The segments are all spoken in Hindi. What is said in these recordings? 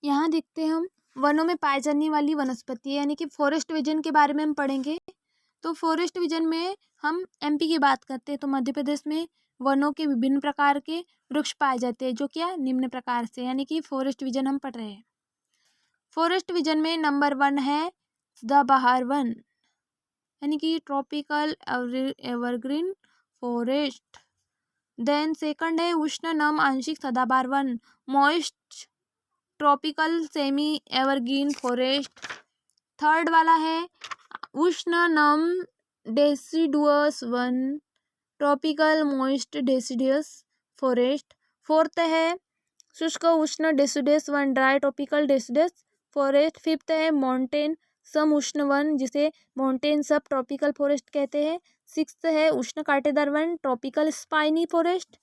यहाँ देखते हैं हम वनों में पाई जाने वाली वनस्पति यानी कि फॉरेस्ट विजन के बारे में हम पढ़ेंगे। तो फॉरेस्ट विजन में हम एमपी की बात करते हैं तो मध्य प्रदेश में वनों के विभिन्न प्रकार के वृक्ष पाए जाते हैं जो क्या निम्न प्रकार से, यानी कि फॉरेस्ट विजन हम पढ़ रहे हैं। फॉरेस्ट विजन में नंबर 1 है सदाबहार वन यानी कि tropical evergreen forest. Then second है उष्ण नम आंशिक सदाबहार वन moist tropical semi evergreen forest. Third वाला है उष्ण नम डेसिडुअस वन tropical moist deciduous forest. Fourth है शुष्क उष्ण डेसिडुअस वन dry tropical deciduous forest. Fifth है माउंटेन सम उष्ण वन जिसे माउंटेन सब ट्रॉपिकल फॉरेस्ट कहते हैं। सिक्स्थ है उष्ण कांटेदार वन ट्रॉपिकल स्पाइनी फॉरेस्ट।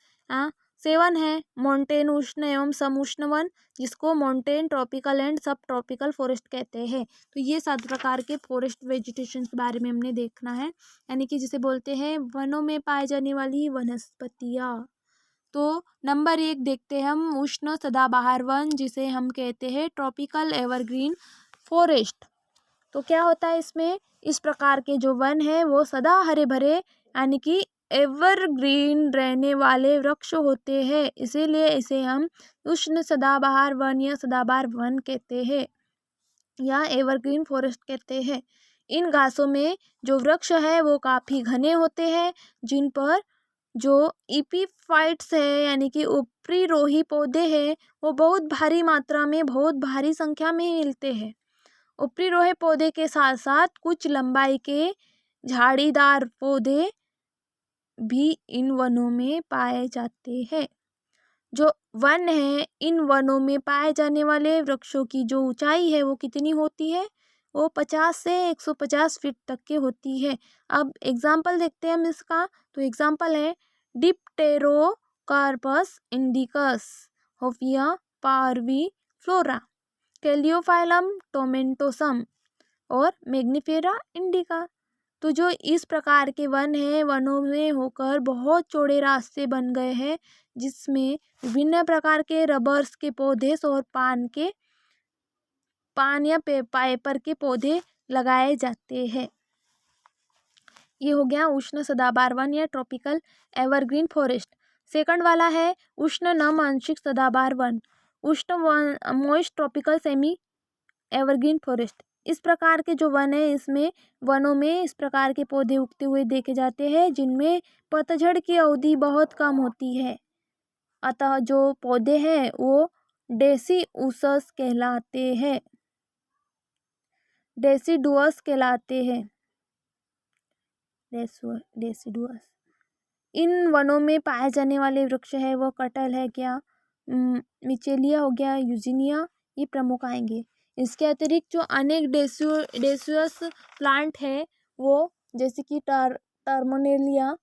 7 है माउंटेन उष्ण एवं सम उष्ण वन जिसको माउंटेन ट्रॉपिकल एंड सब ट्रॉपिकल फॉरेस्ट कहते हैं। तो ये 7 प्रकार के फॉरेस्ट वेजिटेशन के बारे में हमने देखना है, यानी कि जिसे बोलते हैं वनों में पाई जाने वाली वनस्पतियाँ। तो नंबर 1 देखते हैं हम उष्ण सदाबहार वन जिसे हम कहते हैं ट्रॉपिकल एवरग्रीन फॉरेस्ट। तो क्या होता है इसमें, इस प्रकार के जो वन है वो सदा हरे भरे यानी कि एवरग्रीन रहने वाले वृक्ष होते हैं, इसीलिए इसे हम उष्ण सदाबहार वन या सदाबहार वन कहते हैं या एवरग्रीन फॉरेस्ट कहते हैं। इन घासों में जो वृक्ष है वो काफ़ी घने होते हैं जिन पर जो इपीफाइट्स है यानी कि ऊपरीरोही पौधे हैं वो बहुत भारी मात्रा में बहुत भारी संख्या में मिलते हैं। ऊपरीरोही पौधे के साथ साथ कुछ लंबाई के झाड़ीदार पौधे भी इन वनों में पाए जाते हैं। जो वन है इन वनों में पाए जाने वाले वृक्षों की जो ऊंचाई है वो कितनी होती है, वो 50 से 150 फीट तक की होती है। अब एग्जाम्पल देखते हैं हम इसका। तो एग्जाम्पल है डिप्टेरोकार्पस इंडिकस होफिया पार्वी फ्लोरा कैलियोफाइलम टोमेंटोसम और मैग्निफेरा इंडिका। तो जो इस प्रकार के वन हैं वनों में होकर बहुत चौड़े रास्ते बन गए हैं जिसमें विभिन्न प्रकार के रबर्स के पौधे और पान या पाइपर के पौधे लगाए जाते हैं। ये हो गया उष्ण सदाबहार वन या ट्रॉपिकल एवरग्रीन फॉरेस्ट। सेकंड वाला है उष्ण नम आंशिक सदाबहार वन उष्ण one moist tropical semi evergreen forest. इस प्रकार के जो वन है इसमें वनों में इस प्रकार के पौधे उगते हुए देखे जाते हैं जिनमें पतझड़ की अवधि बहुत कम होती है, अतः जो पौधे हैं वो डेसिडुअस कहलाते हैं। डेसिडुअस कहलाते हैं डेसिडुअस। इन वनों में पाए जाने वाले वृक्ष है वो कटहल है, क्या मिचेलिया हो गया, यूजिनिया, ये प्रमुख आएंगे। इसके अतिरिक्त जो अनेक डेसिडुअस प्लांट है वो जैसे कि टर्मोनेलिया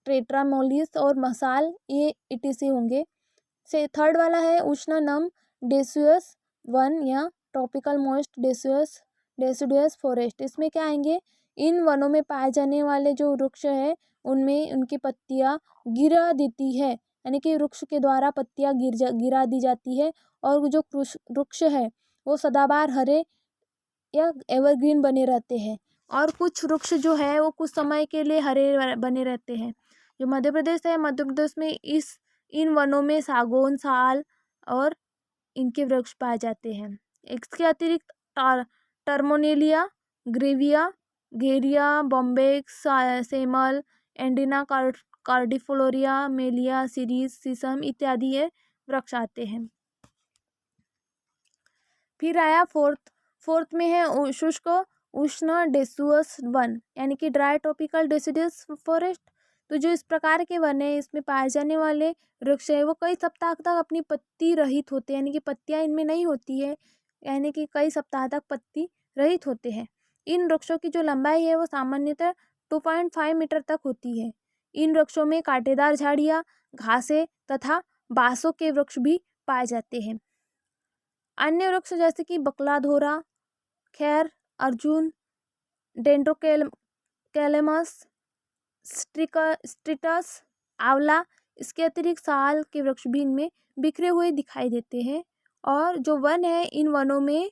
टेट्रामोलिस और मसाल ये इटीसी होंगे। से थर्ड वाला है उष्ण नम डेसिडुअस वन या ट्रॉपिकल मॉइस्ट डेसिडुअस फॉरेस्ट। इसमें क्या आएंगे, इन वनों में पाए जाने वाले जो वृक्ष है उनमें उनकी पत्तियां गिरा देती है, यानी कि वृक्ष के द्वारा पत्तियां गिरा दी जाती है और जो वृक्ष है वो सदाबहार हरे या एवरग्रीन बने रहते हैं और कुछ वृक्ष जो है वो कुछ समय के लिए हरे बने रहते हैं। जो मध्य प्रदेश है, मध्य प्रदेश में इन वनों में सागौन, साल और इनके वृक्ष पाए जाते हैं। इसके अतिरिक्त टर्मोनेलिया ग्रेविया घेरिया बॉम्बेक्स सेमल एंडिना कार्डिफोलोरिया मेलिया सीरीज सीसम इत्यादि ये वृक्ष आते हैं। फिर आया फोर्थ में है शुष्क उष्ण डेसिडुअस वन यानी कि ड्राई ट्रॉपिकल डेसिडुअस फॉरेस्ट। तो जो इस प्रकार के वन है इसमें पाए जाने वाले वृक्ष है वो कई सप्ताह तक अपनी पत्ती रहित होते हैं, यानी कि पत्तियां इनमें नहीं होती है, यानी कि कई सप्ताह तक पत्ती रहित होते हैं। इन वृक्षों की जो लंबाई है वो सामान्यतः 2.5 मीटर तक होती है। इन वृक्षों में कांटेदार झाड़ियाँ, घासें तथा बांसों के वृक्ष भी पाए जाते हैं। अन्य वृक्ष जैसे कि बकलाधोरा, खैर अर्जुन, डेंड्रोकेलेमस, स्ट्रिटस, आंवला, इसके अतिरिक्त साल के वृक्ष भी इनमें बिखरे हुए दिखाई देते हैं और जो वन है, इन वनों में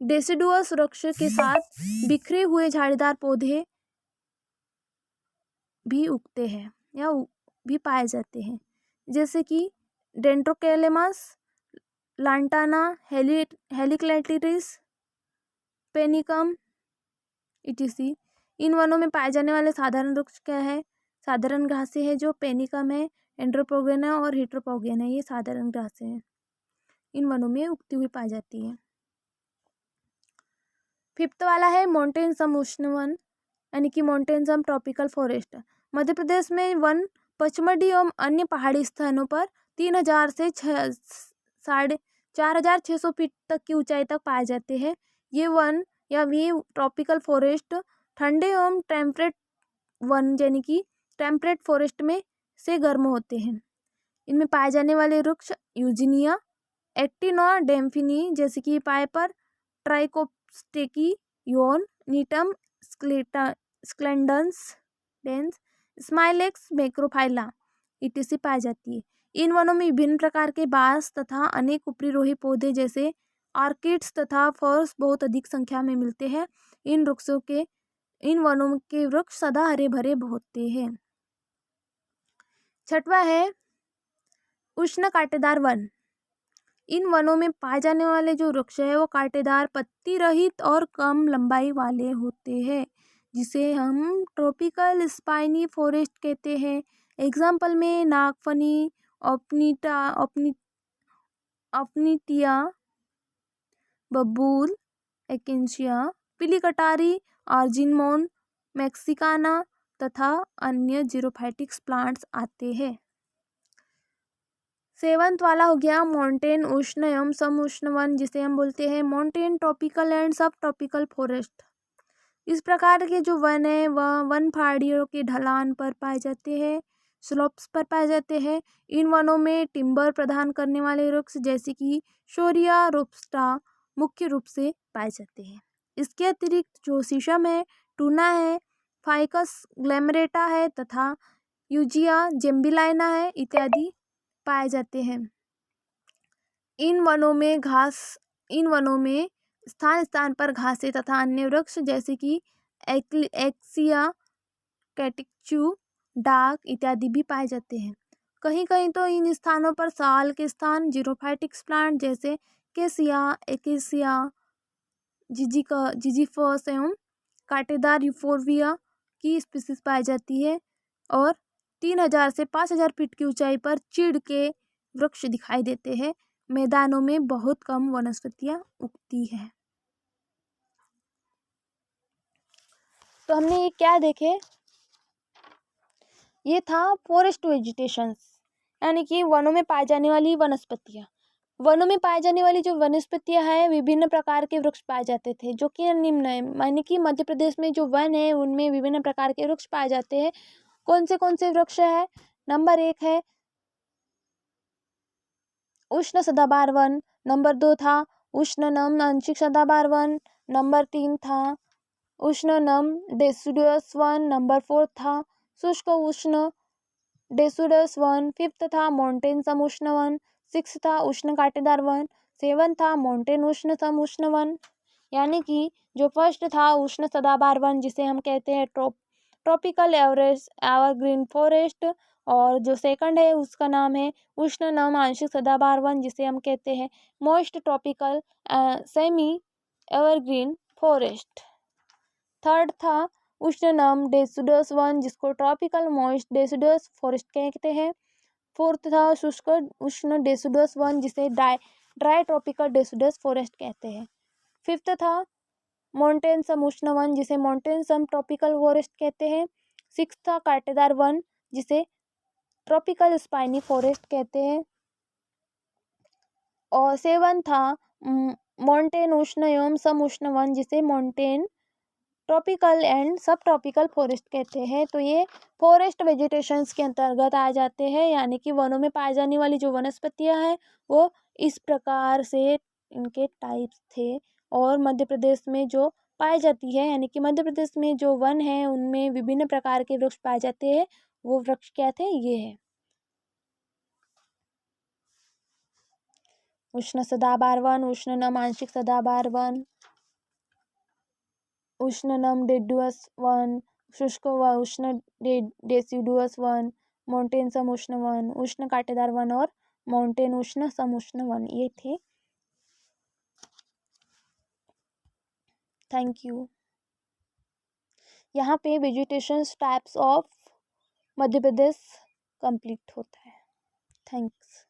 डेसिडुअस वृक्ष के साथ बिखरे हुए झाड़ीदार पौधे भी उगते हैं या भी पाए जाते हैं, जैसे कि डेंड्रोकेलेमस, लांटाना, हेलिक्लेटिरिस, पेनिकम etc। इन वनों में पाए जाने वाले साधारण वृक्ष क्या है? साधारण घासें हैं जो पेनिकम है, एंड्रोपोगेना और हिट्रोपोगेना, ये साधारण घासें हैं, इन वनों में उगती हुई पाई जाती है। फिफ्थ वाला है माउंटेन सम उष्ण वन, यानी कि माउंटेन सम ट्रॉपिकल फॉरेस्ट। मध्य प्रदेश में वन पचमढ़ी एवं अन्य पहाड़ी स्थानों पर 3000 से 4600 फीट तक की ऊंचाई तक पाए जाते हैं। ये वन या वे ट्रॉपिकल फॉरेस्ट ठंडे एवं टेम्परेट वन यानी कि टेम्परेट फॉरेस्ट में से गर्म होते हैं। इनमें पाए जाने वाले वृक्ष यूजिनिया, एक्टिनोआ डेम्फिनी जैसे कि पाइपर, ट्राइकोप्टेकी, योन, नीटम, स्क्लेंडन्स, डेंस, स्माइलेक्स, मैक्रोफाइला etc पाई जाती है। इन वनों में विभिन्न प्रकार के बांस तथा अनेक उपरीरोही पौधे जैसे ऑर्किड्स तथा फर्स बहुत अधिक संख्या में मिलते हैं। इन वनों के वृक्ष सदा हरे भरे होते हैं। छठवां है उष्ण कांटेदार वन। इन वनों में पाए जाने वाले जो वृक्ष है वो कांटेदार, पत्ती रहित और कम लंबाई वाले होते हैं, जिसे हम ट्रॉपिकल स्पाइनी फॉरेस्ट कहते हैं। एग्जाम्पल में नागफनी, ऑप्निटिया, बबूल, एकेंशिया, पीली कटारी, आर्जिनमोन, मैक्सिकाना तथा अन्य जीरोफाइटिक्स प्लांट्स आते हैं। सेवंथ वाला हो गया माउंटेन उष्ण एवं सम उष्ण वन, जिसे हम बोलते हैं माउंटेन ट्रॉपिकल एंड सब ट्रॉपिकल फॉरेस्ट। इस प्रकार के जो वन है वह वन पहाड़ियों के ढलान पर पाए जाते हैं, स्लोप्स पर पाए जाते हैं। इन वनों में टिम्बर प्रदान करने वाले वृक्ष जैसे कि शोरिया, रोबस्टा मुख्य रूप से पाए जाते हैं। इसके अतिरिक्त जो शीशम है, टूना है, फाइकस ग्लैमरेटा है तथा यूजिया जेम्बिलाइना है इत्यादि पाए जाते हैं। इन वनों में स्थान स्थान पर घासें तथा अन्य वृक्ष जैसे कि एक्सिया, कैटिक्चू, डाक इत्यादि भी पाए जाते हैं। कहीं कहीं तो इन स्थानों पर साल के स्थान जीरोफाइटिक्स प्लांट जैसे केसिया, एकेसिया, जिजीफस एवं कांटेदार यूफोर्बिया की स्पीसीज पाई जाती है और 3000 से 5000 फीट की ऊंचाई पर चीड़ के वृक्ष दिखाई देते हैं। मैदानों में बहुत कम वनस्पतियां उगती हैं। तो हमने ये क्या देखे, ये था फॉरेस्ट वेजिटेशंस, यानी कि वनों में पाई जाने वाली वनस्पतियां। वनों में पाई जाने वाली जो वनस्पतियां हैं, विभिन्न प्रकार के वृक्ष पाए जाते थे जो कि निम्न है, यानी कि मध्य प्रदेश में जो वन है उनमें विभिन्न प्रकार के वृक्ष पाए जाते हैं। कौन से वृक्ष है? नंबर 1 है उष्ण सदाबहार वन, नंबर 2 था उष्ण नम आंशिक सदाबहार वन, नंबर 3 था उष्ण नम डेसिडुअस वन, नंबर 4 था शुष्क उष्ण डेसिडुअस वन, 5th था माउंटेन सम उष्ण वन, 6 था उष्ण कांटेदार वन, 7 था माउंटेन उष्ण सम उष्ण वन। यानी कि जो फर्स्ट था उष्ण सदाबहार वन जिसे हम कहते हैं ट्रॉपिकल एवरग्रीन फॉरेस्ट, और जो सेकंड है उसका नाम है उष्ण नम आंशिक सदाबहार वन जिसे हम कहते हैं moist tropical semi evergreen forest. Third था उष्ण नम डेसिडुअस वन जिसको ट्रॉपिकल मॉइस्ट डेसिडुअस फॉरेस्ट कहते हैं। फोर्थ था शुष्क उष्ण डेसिडुअस वन जिसे ड्राई ट्रॉपिकल डेसिडुअस फॉरेस्ट कहते हैं। फिफ्थ था माउंटेन सम उष्ण वन जिसे माउंटेन सम ट्रॉपिकल फॉरेस्ट कहते हैं। सिक्स्थ था कांटेदार वन जिसे ट्रॉपिकल स्पाइनी फॉरेस्ट कहते हैं। और 7 था माउंटेन उष्ण एवं सम उष्ण वन जिसे माउंटेन ट्रॉपिकल एंड सब ट्रॉपिकल फॉरेस्ट कहते हैं। तो ये फॉरेस्ट वेजिटेशंस के अंतर्गत आ जाते हैं, यानी कि वनों में पाई जाने वाली जो वनस्पतियां हैं वो इस प्रकार से इनके टाइप्स थे। और मध्य प्रदेश में जो पाई जाती है, यानी कि मध्य प्रदेश में जो वन है उनमें विभिन्न प्रकार के वृक्ष पाए जाते हैं, वो वृक्ष क्या थे, ये है। उष्ण सदाबहार वन, उष्ण नम आंशिक सदाबहार वन, उष्ण नम डेसिडुअस वन, शुष्क व उष्ण डेसिडुअस वन, माउंटेन सम उष्ण वन, उष्ण कांटेदार वन और माउंटेन उष्ण सम उष्ण वन, ये थे। Thank you. यहाँ पे vegetation types of Madhya Pradesh complete होता है। थैंक्स।